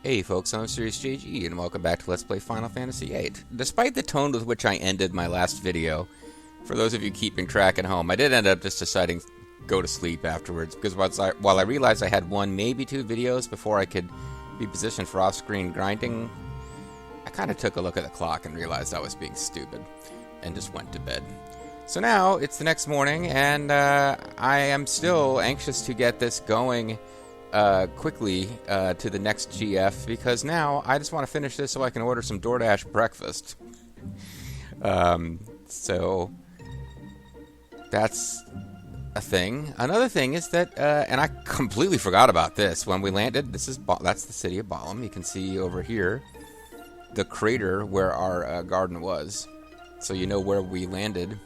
Hey folks, I'm Serious JG, and welcome back to Let's Play Final Fantasy VIII. Despite the tone with which I ended my last video, for those of you keeping track at home, I did end up just deciding to go to sleep afterwards, because while I realized I had one, maybe two videos before I could be positioned for off-screen grinding, I kind of took a look at the clock and realized I was being stupid, and just went to bed. So now, it's the next morning, and I am still anxious to get this going quickly to the next GF, because now I just want to finish this so I can order some DoorDash breakfast. So that's a thing. Another thing is that, and I completely forgot about this when we landed. That's the city of Balamb. You can see over here the crater where our garden was, so you know where we landed.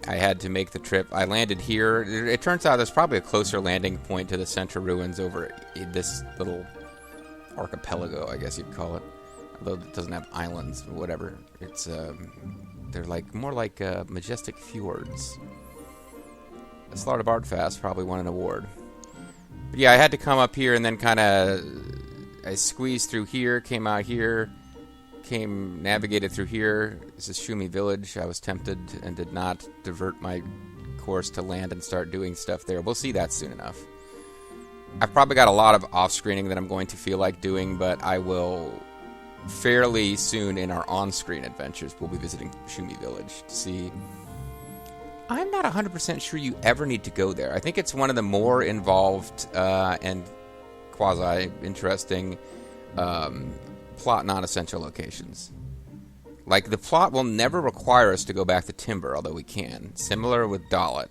I had to make the trip. I landed here. It turns out there's probably a closer landing point to the central ruins over this little archipelago, I guess you'd call it. Although it doesn't have islands or whatever. It's they're like more like majestic fjords. The Slaughter Bardfast probably won an award. But yeah, I had to come up here and then kind of I squeezed through here, came out here. Navigated through here. This is Shumi Village. I was tempted and did not divert my course to land and start doing stuff there. We'll see that soon enough. I've probably got a lot of off-screening that I'm going to feel like doing, but I will fairly soon in our on-screen adventures, we'll be visiting Shumi Village to see. I'm not 100% sure you ever need to go there. I think it's one of the more involved and quasi-interesting plot non-essential locations. Like, the plot will never require us to go back to Timber, although we can. Similar with Dalit.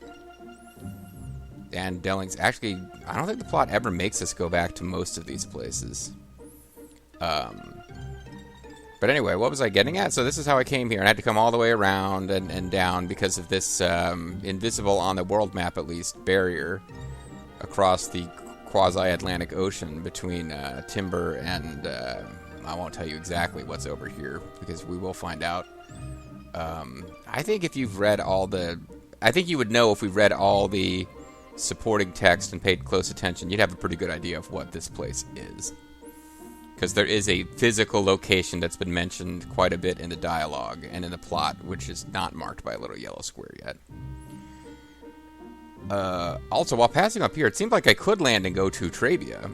And Delling's... Actually, I don't think the plot ever makes us go back to most of these places. But anyway, what was I getting at? So this is how I came here, and I had to come all the way around and down because of this invisible, on the world map at least, barrier across the quasi-Atlantic Ocean between Timber and... I won't tell you exactly what's over here, because we will find out. I think if you've read all the... I think you would know if we read all the supporting text and paid close attention, you'd have a pretty good idea of what this place is. Because there is a physical location that's been mentioned quite a bit in the dialogue and in the plot, which is not marked by a little yellow square yet. Also, while passing up here, it seemed like I could land and go to Trabia,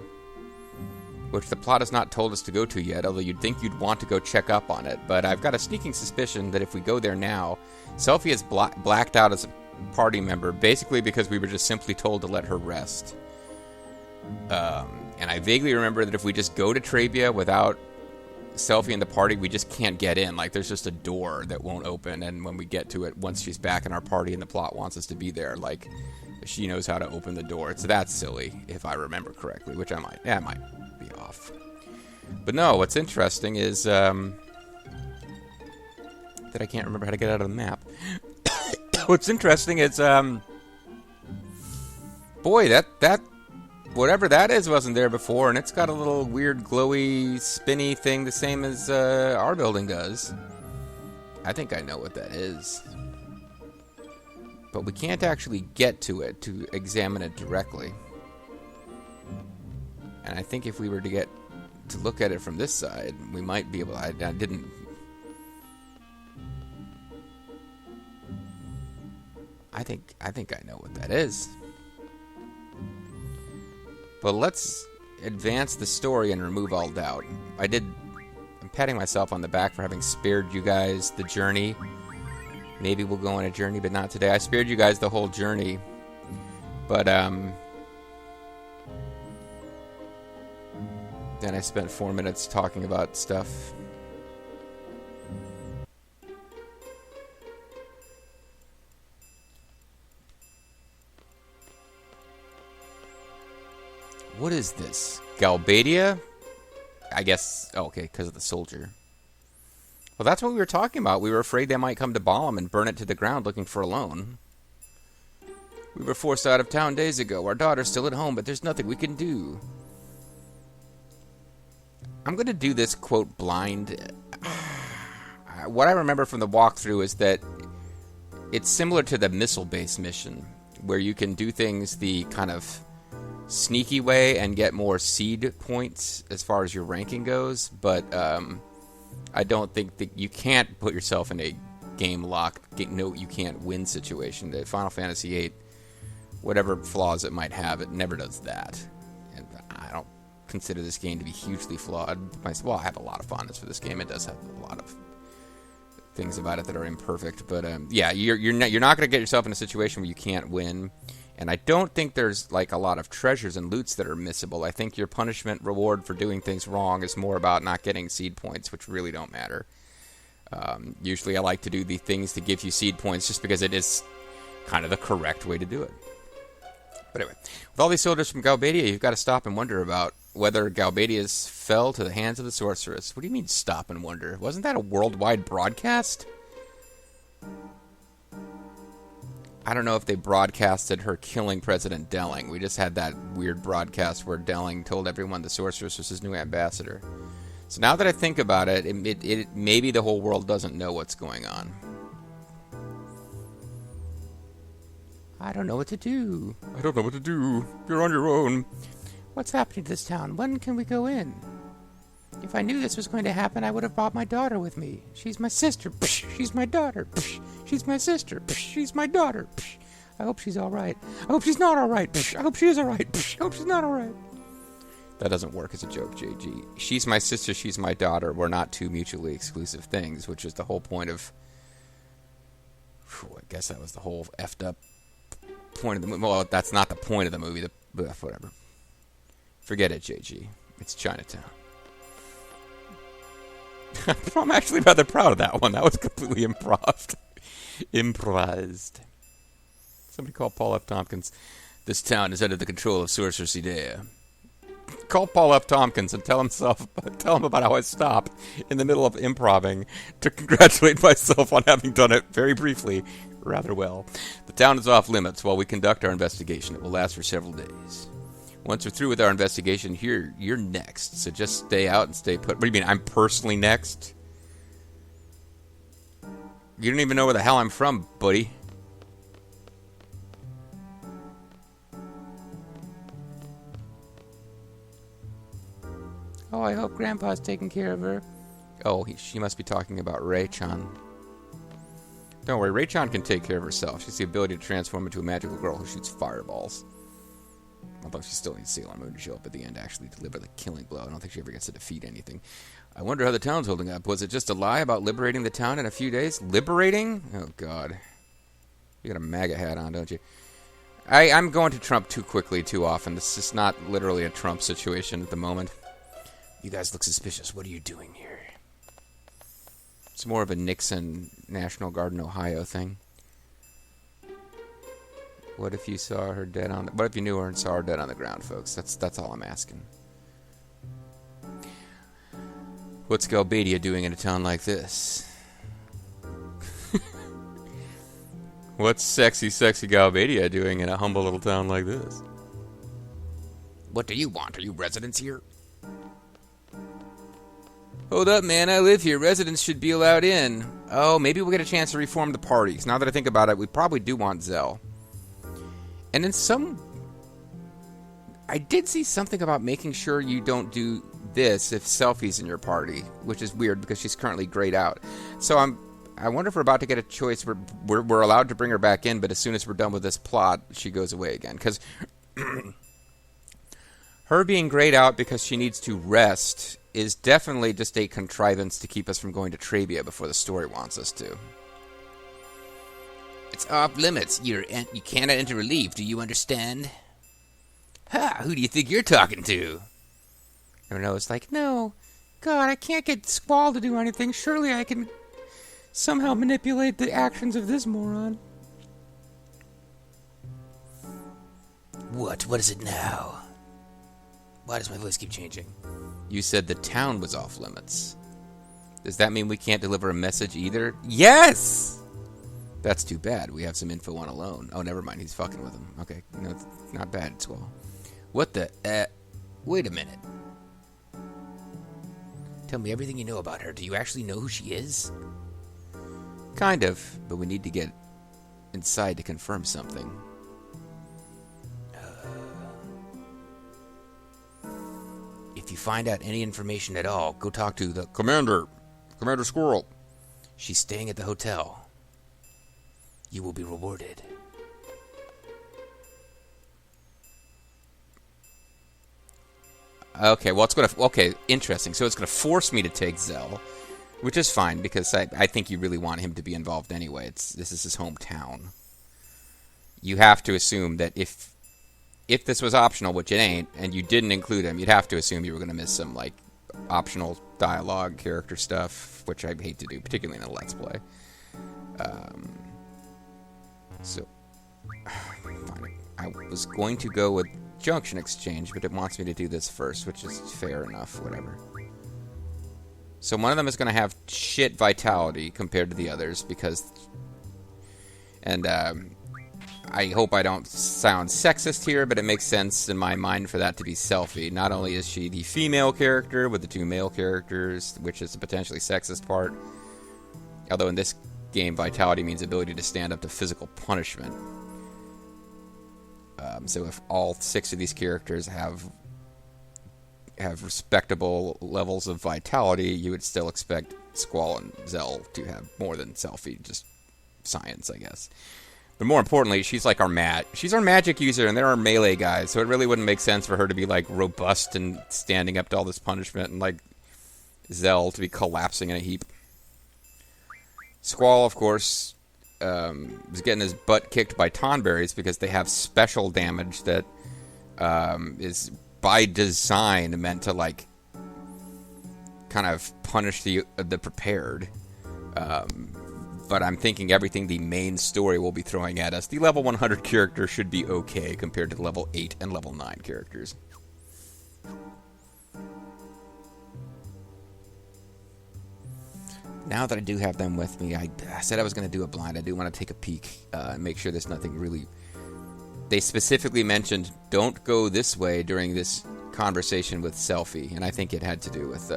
which the plot has not told us to go to yet, although you'd think you'd want to go check up on it. But I've got a sneaking suspicion that if we go there now, Selphie is blacked out as a party member, basically because we were just simply told to let her rest. And I vaguely remember that if we just go to Trabia without Selphie in the party, we just can't get in. Like, there's just a door that won't open, and when we get to it, once she's back in our party and the plot wants us to be there, like, she knows how to open the door. So that's silly, if I remember correctly, which I might. Yeah, I might be off. But no, what's interesting is that I can't remember how to get out of the map. What's interesting is boy, that whatever that is wasn't there before, and it's got a little weird glowy spinny thing the same as our building does. I think I know what that is, but we can't actually get to it to examine it directly. And I think if we were to get to look at it from this side, we might be able to... I didn't... I think I know what that is. But let's advance the story and remove all doubt. I'm patting myself on the back for having spared you guys the journey. Maybe we'll go on a journey, but not today. I spared you guys the whole journey. But, then I spent 4 minutes talking about stuff. What is this? Galbadia? I guess... Oh, okay, because of the soldier. Well, that's what we were talking about. We were afraid they might come to Balamb and burn it to the ground looking for a loan. We were forced out of town days ago. Our daughter's still at home, but there's nothing we can do. I'm going to do this quote blind. What I remember from the walkthrough is that it's similar to the missile-based mission, where you can do things the kind of sneaky way and get more seed points as far as your ranking goes, but I don't think that you can't put yourself in a game lock, no, you can't win situation. The Final Fantasy VIII, whatever flaws it might have, it never does that. And I don't consider this game to be hugely flawed. Well, I have a lot of fondness for this game. It does have a lot of things about it that are imperfect, but yeah, you're not going to get yourself in a situation where you can't win. And I don't think there's like a lot of treasures and loots that are missable. I think your punishment reward for doing things wrong is more about not getting seed points, which really don't matter. Usually I like to do the things to give you seed points just because it is kind of the correct way to do it. But anyway, with all these soldiers from Galbadia, you've got to stop and wonder about whether Galbadias fell to the hands of the sorceress. What do you mean stop and wonder? Wasn't that a worldwide broadcast? I don't know if they broadcasted her killing President Delling. We just had that weird broadcast where Delling told everyone the sorceress was his new ambassador. So now that I think about it, it maybe the whole world doesn't know what's going on. I don't know what to do. I don't know what to do. You're on your own. What's happening to this town? When can we go in? If I knew this was going to happen, I would have brought my daughter with me. She's my sister. Psh, she's my daughter. Psh, she's my sister. Psh, she's my daughter. Psh, I hope she's all right. I hope she's not all right. Psh, I hope she is all right. Psh, I hope she's not all right. That doesn't work as a joke, JG. She's my sister, she's my daughter. We're not two mutually exclusive things, which is the whole point of... I guess that was the whole effed up point of the movie. Well, that's not the point of the movie. Whatever. Forget it, JG. It's Chinatown. I'm actually rather proud of that one. That was completely improvised. Somebody call Paul F. Tompkins. This town is under the control of Sorceress Idea. Call Paul F. Tompkins and tell him about how I stop in the middle of improving to congratulate myself on having done it very briefly, rather well. The town is off limits while we conduct our investigation. It will last for several days. Once we're through with our investigation, you're next. So just stay out and stay put. What do you mean, I'm personally next? You don't even know where the hell I'm from, buddy. Oh, I hope Grandpa's taking care of her. Oh, she must be talking about Ray-chan. Don't worry, Ray-chan can take care of herself. She has the ability to transform into a magical girl who shoots fireballs. Although she still needs Sailor Moon to show up at the end to actually deliver the killing blow. I don't think she ever gets to defeat anything. I wonder how the town's holding up. Was it just a lie about liberating the town in a few days? Liberating? Oh, God. You got a MAGA hat on, don't you? I'm going to Trump too quickly, too often. This is not literally a Trump situation at the moment. You guys look suspicious. What are you doing here? It's more of a Nixon National Guard in Ohio thing. What if you saw her dead on... What if you knew her and saw her dead on the ground, folks? That's all I'm asking. What's Galbadia doing in a town like this? What's sexy Galbadia doing in a humble little town like this? What do you want? Are you residents here? Hold up, man. I live here. Residents should be allowed in. Oh, maybe we'll get a chance to reform the party. 'Cause now that I think about it, we probably do want Zell. And then I did see something about making sure you don't do this if Selfie's in your party, which is weird because she's currently grayed out. So I wonder if we're about to get a choice where we're allowed to bring her back in, but as soon as we're done with this plot, she goes away again. Because her being grayed out because she needs to rest is definitely just a contrivance to keep us from going to Trabia before the story wants us to. It's off limits. You cannot enter relief. Do you understand? Ha! Who do you think you're talking to? I don't know. It's like, no. God, I can't get Squall to do anything. Surely I can somehow manipulate the actions of this moron. What? What is it now? Why does my voice keep changing? You said the town was off limits. Does that mean we can't deliver a message either? Yes! That's too bad. We have some info on Alone. Oh, never mind. He's fucking with him. Okay. No, it's not bad, Squall. What the... Wait a minute. Tell me everything you know about her. Do you actually know who she is? Kind of, but we need to get inside to confirm something. If you find out any information at all, go talk to the Commander Squirrel. She's staying at the hotel. You will be rewarded. Okay, well, it's going to... Okay, interesting. So it's going to force me to take Zell, which is fine, because I think you really want him to be involved anyway. This is his hometown. You have to assume that if this was optional, which it ain't, and you didn't include him, you'd have to assume you were going to miss some, like, optional dialogue, character stuff, which I hate to do, particularly in a Let's Play. So, fine. I was going to go with Junction Exchange, but it wants me to do this first, which is fair enough, whatever. So one of them is going to have shit vitality compared to the others, because... And, I hope I don't sound sexist here, but it makes sense in my mind for that to be Selphie. Not only is she the female character with the two male characters, which is the potentially sexist part, although in this game, vitality means ability to stand up to physical punishment. So if all 6 of these characters have respectable levels of vitality, you would still expect Squall and Zell to have more than Selphie. Just science, I guess. But more importantly, she's like she's our magic user, and they're our melee guys, so it really wouldn't make sense for her to be, like, robust and standing up to all this punishment, and, like, Zell to be collapsing in a heap. Squall, of course, was getting his butt kicked by Tonberries because they have special damage that is, by design, meant to, like, kind of punish the prepared. But I'm thinking everything the main story will be throwing at us, the level 100 character should be okay compared to the level 8 and level 9 characters. Now that I do have them with me, I said I was going to do a blind. I do want to take a peek and make sure there's nothing really... They specifically mentioned, don't go this way during this conversation with Selphie, and I think it had to do with...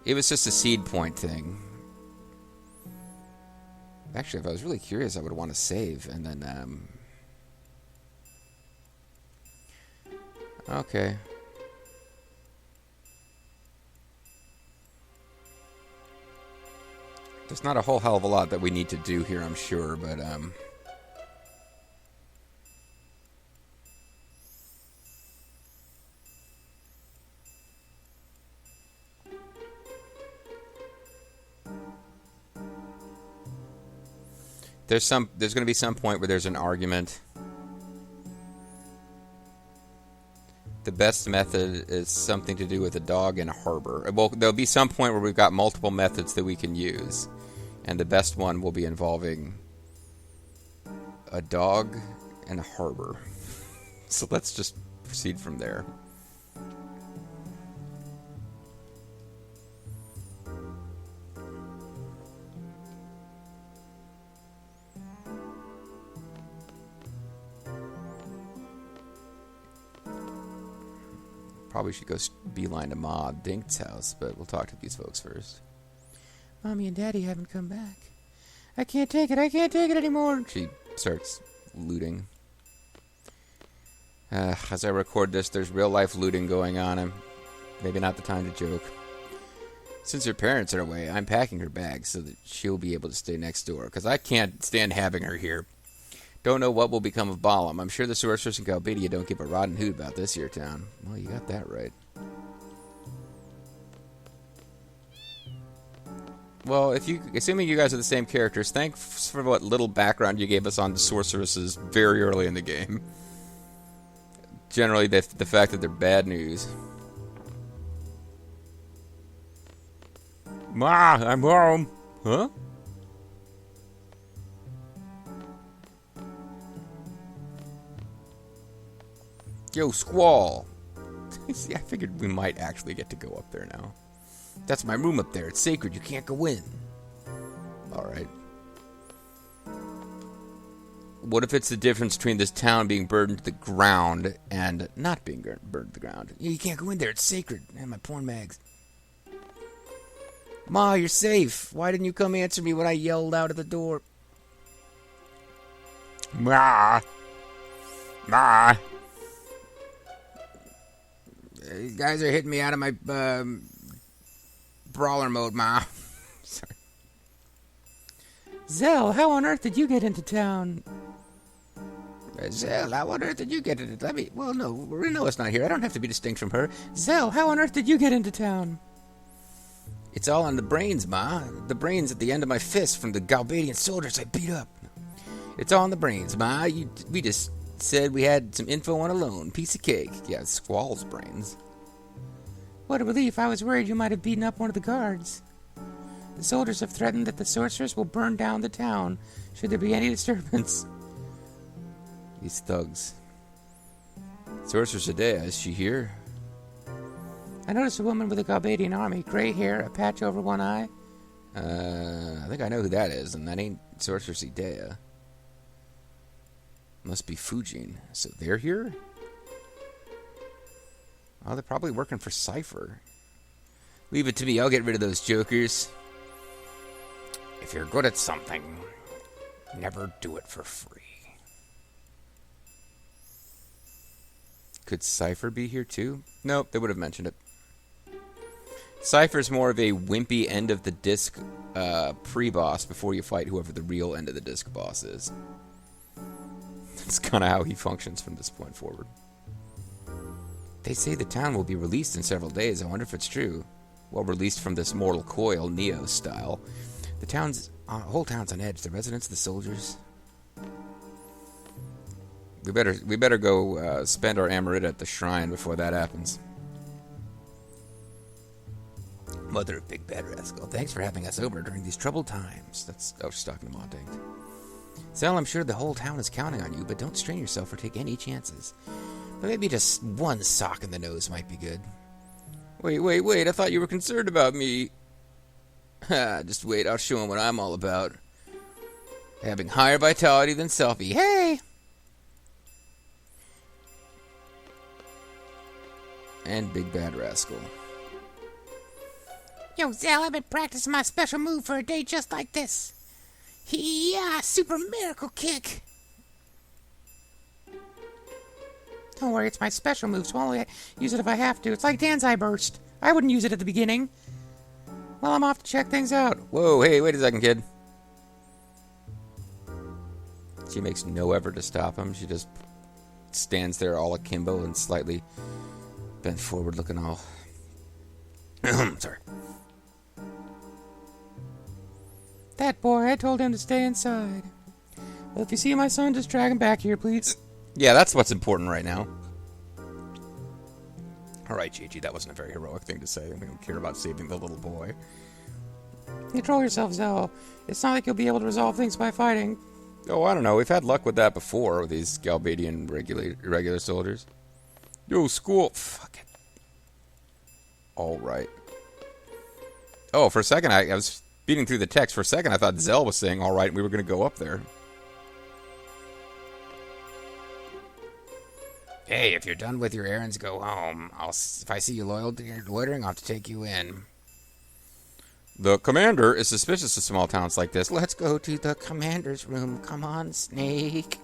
It was just a seed point thing. Actually, if I was really curious, I would want to save, and then, Okay. There's not a whole hell of a lot that we need to do here, I'm sure, but, There's going to be some point where there's an argument. The best method is something to do with a dog in a harbor. Well, there'll be some point where we've got multiple methods that we can use. And the best one will be involving a dog and a harbor. So let's just proceed from there. Probably should go beeline to Ma Dink's house, but we'll talk to these folks first. Mommy and Daddy haven't come back. I can't take it anymore. She starts looting. As I record this, there's real-life looting going on, and maybe not the time to joke. Since her parents are away, I'm packing her bag so that she'll be able to stay next door, because I can't stand having her here. Don't know what will become of Balamb. I'm sure the sorcerers in Galbadia don't give a rotten hoot about this here town. Well, you got that right. Well, assuming you guys are the same characters, thanks for what little background you gave us on the sorceresses very early in the game. Generally, the fact that they're bad news. Ma, I'm home. Huh? Yo, Squall. See, I figured we might actually get to go up there now. That's my room up there. It's sacred. You can't go in. Alright. What if it's the difference between this town being burned to the ground and not being burned to the ground? You can't go in there. It's sacred. And my porn mags. Ma, you're safe. Why didn't you come answer me when I yelled out at the door? Ma. Ma. guys are hitting me out of my brawler mode, Ma. Sorry. Zell, how on earth did you get into town? Zell, how on earth did you get into... Well, no, Renoa's not here. I don't have to be distinct from her. Zell, how on earth did you get into town? It's all on the brains, Ma. The brains at the end of my fist from the Galbadian soldiers I beat up. It's all on the brains, Ma. We just said we had some info on a loan. Piece of cake. Yeah, it's Squall's brains. What a relief. I was worried you might have beaten up one of the guards. The soldiers have threatened that the sorceress will burn down the town should there be any disturbance. These thugs. Sorceress Adea, is she here? I noticed a woman with a Galbadian army. Gray hair, a patch over one eye. I think I know who that is, and that ain't Sorceress Adea. Must be Fujin. So they're here? Oh, they're probably working for Cypher. Leave it to me, I'll get rid of those jokers. If you're good at something, never do it for free. Could Cypher be here too? Nope, they would have mentioned it. Cypher's more of a wimpy end of the disc pre-boss before you fight whoever the real end of the disc boss is. That's kind of how he functions from this point forward. They say the town will be released in several days. I wonder if it's true. Well, released from this mortal coil, Neo style. The whole town's on edge. The residents, the soldiers. We better go spend our Amarita at the shrine before that happens. Mother of Big Bad Rascal, thanks for having us over during these troubled times. She's talking to Montague. Zell, I'm sure the whole town is counting on you, but don't strain yourself or take any chances. But maybe just one sock in the nose might be good. Wait, I thought you were concerned about me. Just wait, I'll show him what I'm all about. Having higher vitality than Selfie. Hey! And Big Bad Rascal. Yo, Zell, I've been practicing my special move for a day just like this. Yeah, super miracle kick. Don't worry, it's my special move, so I'll only use it if I have to. It's like Danzai Burst. I wouldn't use it at the beginning. Well, I'm off to check things out. Whoa, hey, wait a second, kid. She makes no effort to stop him. She just stands there all akimbo and slightly bent forward looking all... Sorry. That boy, I told him to stay inside. Well, if you see my son, just drag him back here, please. Yeah, that's what's important right now. Alright, Gigi, that wasn't a very heroic thing to say. We don't care about saving the little boy. Control yourself, Zell. It's not like you'll be able to resolve things by fighting. Oh, I don't know. We've had luck with that before, with these Galbadian regular soldiers. Yo, school. Fuck it. Alright. Oh, for a second, I was speeding through the text. For a second, I thought Zell was saying alright, and we were going to go up there. Hey, if you're done with your errands, go home. If I see you loitering, I'll have to take you in. The commander is suspicious of small towns like this. Let's go to the commander's room. Come on, Snake.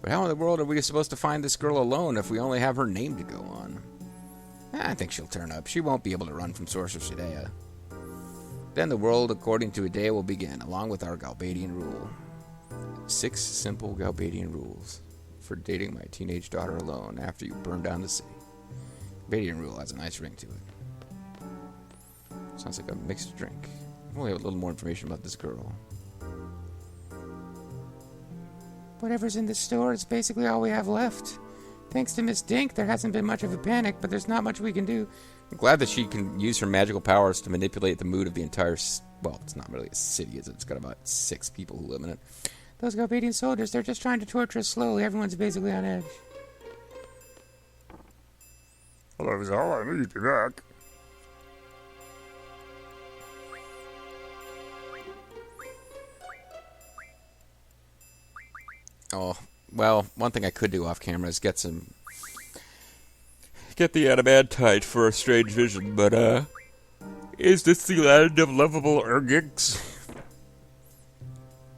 But how in the world are we supposed to find this girl alone if we only have her name to go on? I think she'll turn up. She won't be able to run from Sorceress Adea. Then the world, according to Adea, will begin, along with our Galbadian rule. 6 simple Galbadian rules for dating my teenage daughter alone after you burn down the city. Galbadian rule has a nice ring to it. Sounds like a mixed drink. I only have a little more information about this girl. Whatever's in this store is basically all we have left. Thanks to Miss Dink, there hasn't been much of a panic, but there's not much we can do. I'm glad that she can use her magical powers to manipulate the mood of the entire... Well, it's not really a city, is it? It's got about 6 people who live in it. Those Galbadian soldiers, they're just trying to torture us slowly. Everyone's basically on edge. Hello, Zell. I need you back. Oh, well, one thing I could do off camera is get the adamantite for a strange vision, but, is this the land of lovable ergics?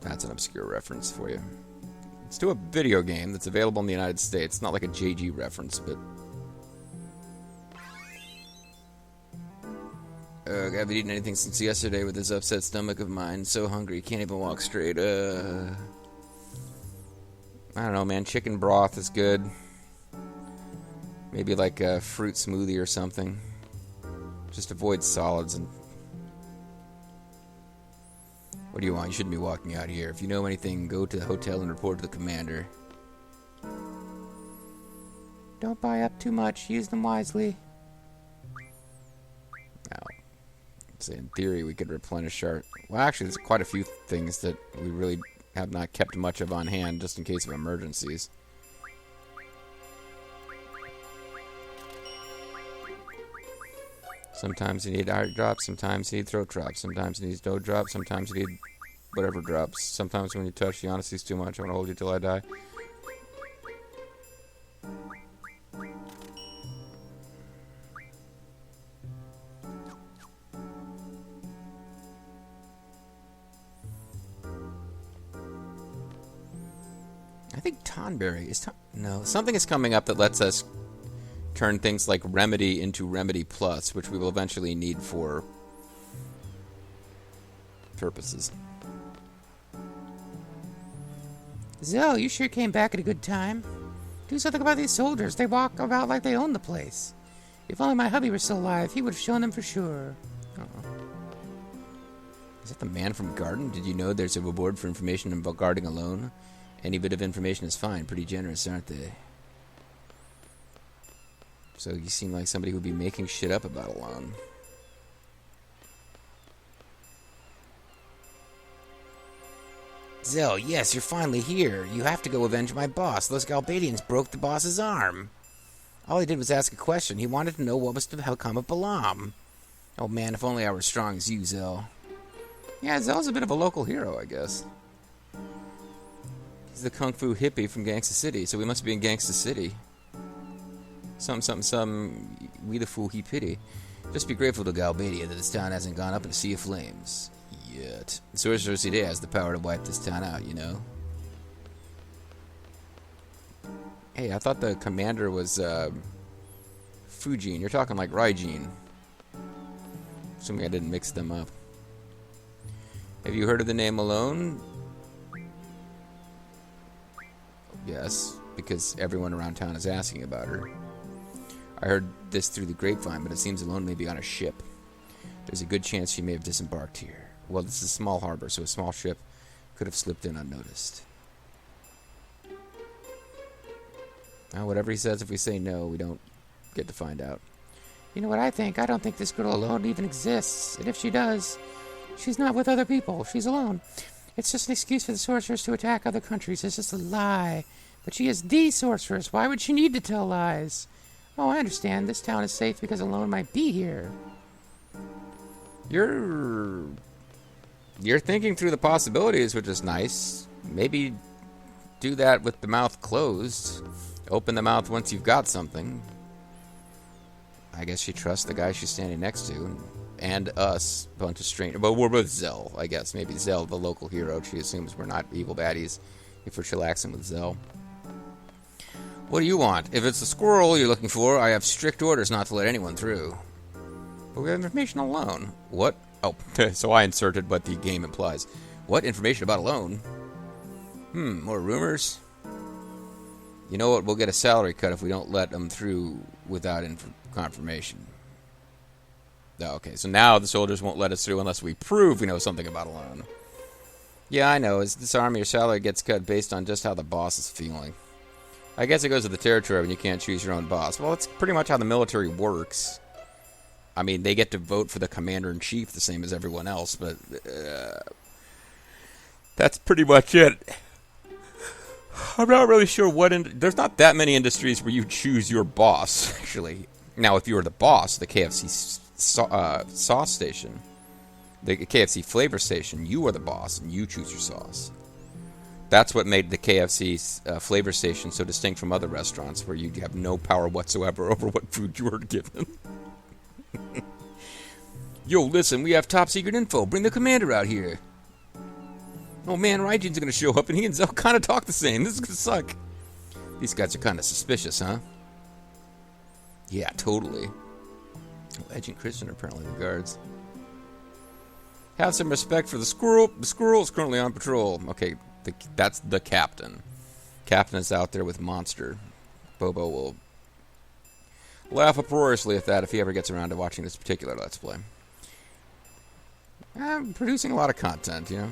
That's an obscure reference for you. It's to a video game that's available in the United States. It's not like a JG reference, but... I haven't eaten anything since yesterday with this upset stomach of mine. So hungry, can't even walk straight. I don't know, man. Chicken broth is good. Maybe like a fruit smoothie or something. Just avoid solids. And what do you want? You shouldn't be walking out here. If you know anything, go to the hotel and report to the commander. Don't buy up too much. Use them wisely. Now, so in theory, we could replenish our... Well, actually, there's quite a few things that we really have not kept much of on hand, just in case of emergencies. Sometimes you need heart drops, sometimes you need throat drops, sometimes you need dough drops, sometimes you need whatever drops. Sometimes when you touch the honesty's too much, I want to hold you till I die. I think Tonberry is... No, something is coming up that lets us turn things like Remedy into Remedy Plus, which we will eventually need for purposes. Zell, you sure came back at a good time. Do something about these soldiers. They walk about like they own the place. If only my hubby were still alive, he would have shown them for sure. Is that the man from Garden? Did you know there's a reward for information about guarding alone? Any bit of information is fine. Pretty generous, aren't they? So you seem like somebody who would be making shit up about alone. Zell, yes, you're finally here. You have to go avenge my boss. Those Galbadians broke the boss's arm. All he did was ask a question. He wanted to know what was to become of Balamb. Oh man, if only I were as strong as you, Zell. Yeah, Zell's a bit of a local hero, I guess. He's the kung fu hippie from Gangsta City, so we must be in Gangsta City. We the fool he pity. Just be grateful to Galbadia that this town hasn't gone up in a sea of flames. Yet. Sorcerer's Day has the power to wipe this town out, you know? Hey, I thought the commander was, Fujin. You're talking like Raijin. Assuming I didn't mix them up. Have you heard of the name Alone? Yes, because everyone around town is asking about her. I heard this through the grapevine, but it seems Alone may be on a ship. There's a good chance she may have disembarked here. Well, this is a small harbor, so a small ship could have slipped in unnoticed. Well, whatever he says, if we say no, we don't get to find out. You know what I think? I don't think this girl Alone even exists. And if she does, she's not with other people. She's alone. It's just an excuse for the sorceress to attack other countries. It's just a lie. But she is the sorceress. Why would she need to tell lies? Oh, I understand. This town is safe because Alone might be here. You're thinking through the possibilities, which is nice. Maybe do that with the mouth closed. Open the mouth once you've got something. I guess she trusts the guy she's standing next to. And us, a bunch of strangers. But we're with Zell, I guess. Maybe Zell, the local hero. She assumes we're not evil baddies if we're chillaxing with Zell. What do you want? If it's the squirrel you're looking for, I have strict orders not to let anyone through. But we have information alone. What? Oh, so I inserted what the game implies. What information about Alone? More rumors? You know what? We'll get a salary cut if we don't let them through without confirmation. Oh, okay, so now the soldiers won't let us through unless we prove we know something about Alone. Yeah, I know. As this army, your salary gets cut based on just how the boss is feeling. I guess it goes with the territory when you can't choose your own boss. Well, it's pretty much how the military works. I mean, they get to vote for the commander-in-chief the same as everyone else, but that's pretty much it. I'm not really sure what... There's not that many industries where you choose your boss, actually. Now, if you were the boss, the KFC sauce station, the KFC flavor station, you are the boss, and you choose your sauce. That's what made the KFC flavor station so distinct from other restaurants, where you have no power whatsoever over what food you are given. Yo, listen, we have top secret info. Bring the commander out here. Oh man, Raijin's gonna show up and he and Zell kind of talk the same. This is gonna suck. These guys are kind of suspicious, huh? Yeah, totally. Agent Christian apparently regards. Have some respect for the squirrel. The squirrel is currently on patrol. Okay, that's the captain. Captain is out there with Monster. Bobo will laugh uproariously at that if he ever gets around to watching this particular Let's Play. I'm producing a lot of content, you know.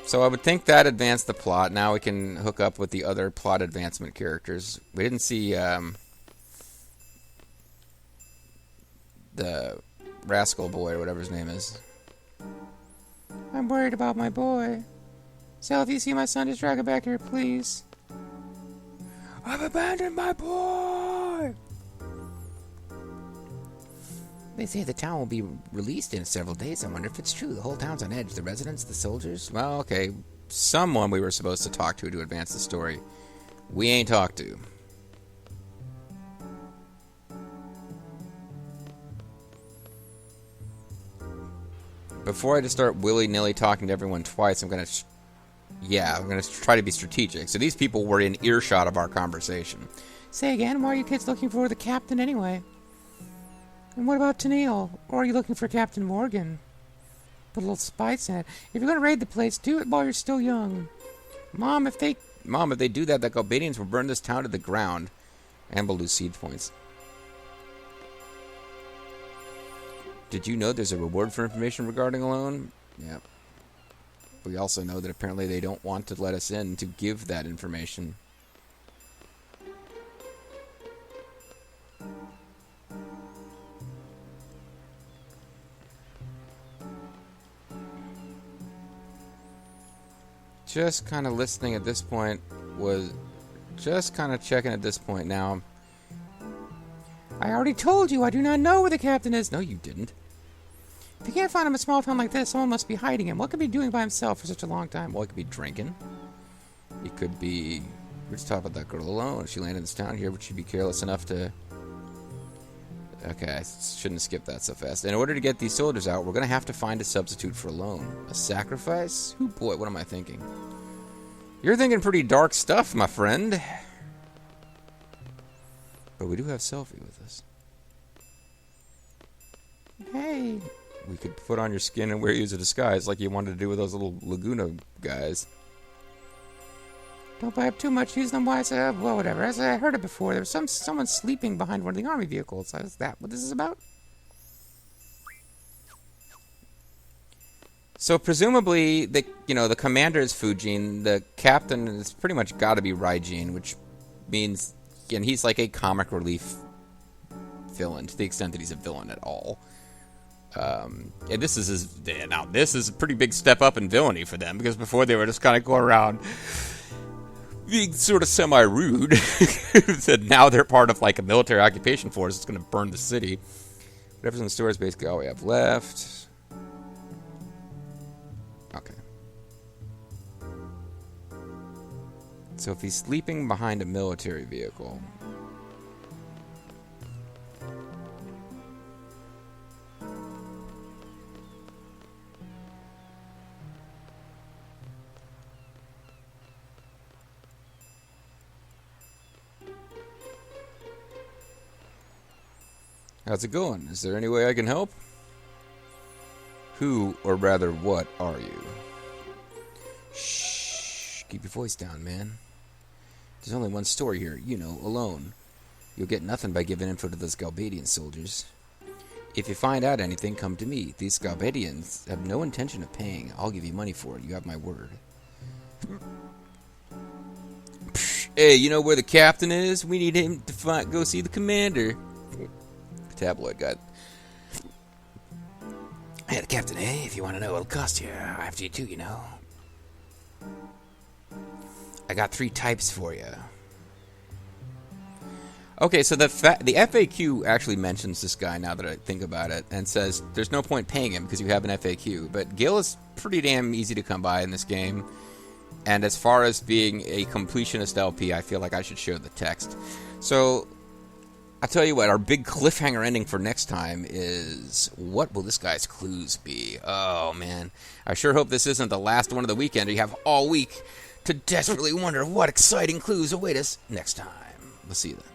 So I would think that advanced the plot. Now we can hook up with the other plot advancement characters. We didn't see the rascal boy or whatever his name is. I'm worried about my boy. Sal, if you see my son, just drag him back here, please. I've abandoned my boy! They say the town will be released in several days. I wonder if it's true. The whole town's on edge. The residents, the soldiers. Well, okay. Someone we were supposed to talk to advance the story. We ain't talked to. Before I just start willy-nilly talking to everyone twice, I'm going to try to be strategic. So these people were in earshot of our conversation. Say again, why are you kids looking for the captain anyway? And what about Tennille? Or are you looking for Captain Morgan? Put a little spice in it. If you're going to raid the place, do it while you're still young. Mom, if they do that, the Galbadians will burn this town to the ground. And we'll lose seed points. Did you know there's a reward for information regarding a loan? Yep. We also know that apparently they don't want to let us in to give that information. Just kind of listening at this point was just kind of checking at this point now. I already told you I do not know where the captain is. No, you didn't. If you can't find him in a small town like this, someone must be hiding him. What could he be doing by himself for such a long time? Well, he could be drinking. He could be... We're just talking about that girl alone. If she landed in this town here, would she be careless enough to... Okay, I shouldn't have skipped that so fast. In order to get these soldiers out, we're going to have to find a substitute for a loan. A sacrifice? Oh boy, what am I thinking? You're thinking pretty dark stuff, my friend. But we do have Selfie with us. Hey. We could put on your skin and wear you as a disguise like you wanted to do with those little Laguna guys. Don't buy up too much. Use them wisely. Well, whatever. As I heard it before, there was someone sleeping behind one of the army vehicles. Is that what this is about? So presumably, the commander is Fujin. The captain is pretty much got to be Raijin, which means, and he's like a comic relief villain to the extent that he's a villain at all. And this is a pretty big step up in villainy for them, because before they were just kind of going around being sort of semi-rude. That now they're part of like a military occupation force that's going to burn the city. Whatever's in the store is basically all we have left. Okay. So if he's sleeping behind a military vehicle... How's it going? Is there any way I can help? Who, or rather, what are you? Shh. Keep your voice down, man. There's only one story here, alone. You'll get nothing by giving info to those Galbadian soldiers. If you find out anything, come to me. These Galbadians have no intention of paying. I'll give you money for it. You have my word. Hey, you know where the captain is? We need him to go see the commander. Tabloid guy. Hey, the captain, if you want to know, it'll cost you. After you too, I got 3 types for you. Okay, so the FAQ actually mentions this guy, now that I think about it, and says there's no point paying him because you have an FAQ. But Gil is pretty damn easy to come by in this game. And as far as being a completionist LP, I feel like I should show the text. So... I'll tell you what, our big cliffhanger ending for next time is, what will this guy's clues be? Oh, man. I sure hope this isn't the last one of the weekend. You have all week to desperately wonder what exciting clues await us next time. We'll see you then.